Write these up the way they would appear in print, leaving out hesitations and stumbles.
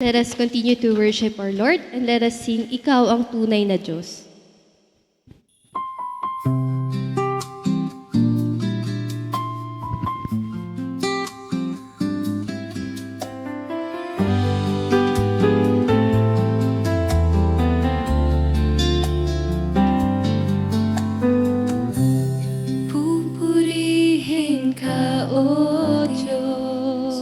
Let us continue to worship our Lord and let us sing, Ikaw ang tunay na Diyos. Pupurihin ka, O Diyos.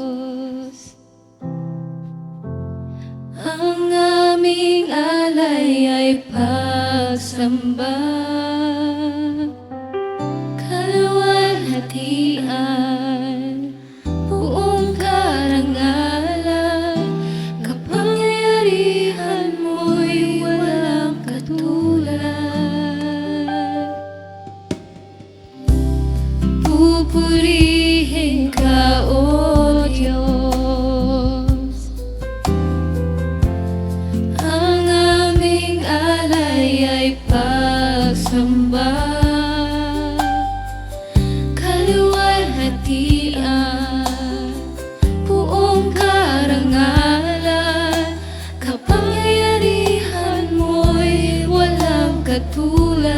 Ang aming alay ay pagsamba, kaluwalhatian, buong karangalan, kapangyarihan mo'y walang katulad. Pupurihin ka, O Diyos. Ang aming alay ay pagsamba, kaluwalhatian, buong karangalan, kapangyarihan mo'y walang katulad.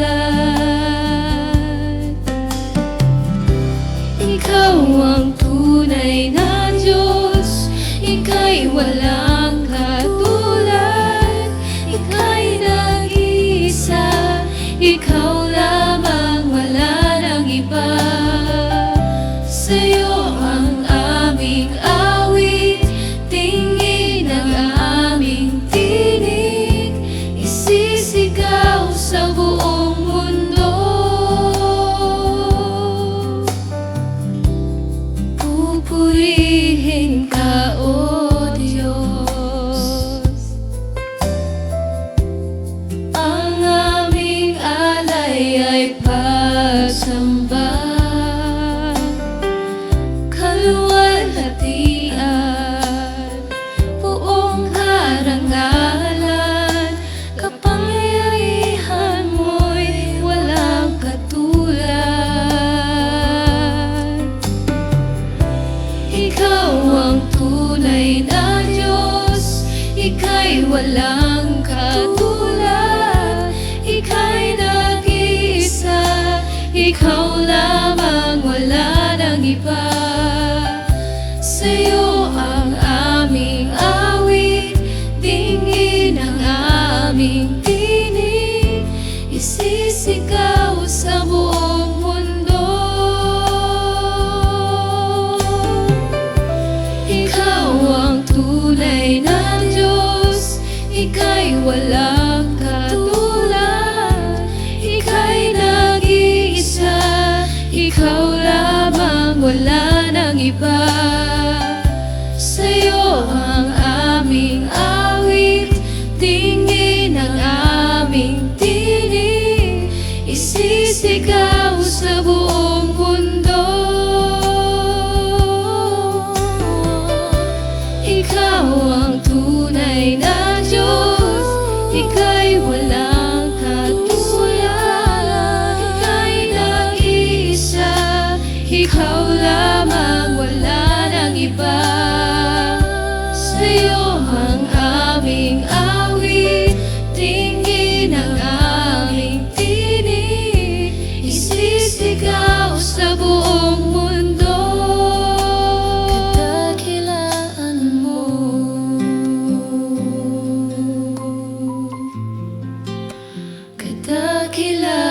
Ikaw ang tunay na Diyos, Ika'y walang katulad, Ika'y nag-iisa, Ikaw lamang, wala nang iba. Sa'yo ang aming awit, tingin ang aming tinig, isisigaw sa buong mundo. Pupurihin ka, O Diyos. Ang aming alay ay pagsamba, kaluwalhatian, buong karangalan, kapangyarihan mo'y walang katulad. Ikaw ang tunay na Diyos, Ika'y walang katulad, Ika'y nag-iisa, Ikaw lamang, wala nang iba. Sa'yo ang aming awit, tingin ang aming tinig, isisigaw sa buong mundo. Ikaw ang tunay na Diyos, Ika'y walang katulad, Ika'y nag-iisa, Ikaw lamang, wala nang iba. Sa'yo ang aming awit, tingin ang aming tinig, isisigaw sa buong mundo. Ikaw ang tunay na Diyos, Ika'y walang katulad, Ika'y nag-iisa, Ikaw lamang, wala nang iba. Sa'yo ang aming awit, tingin ang aming tinig, isisigaw sa buong mundo. Kadakilaan mo, kadakilaan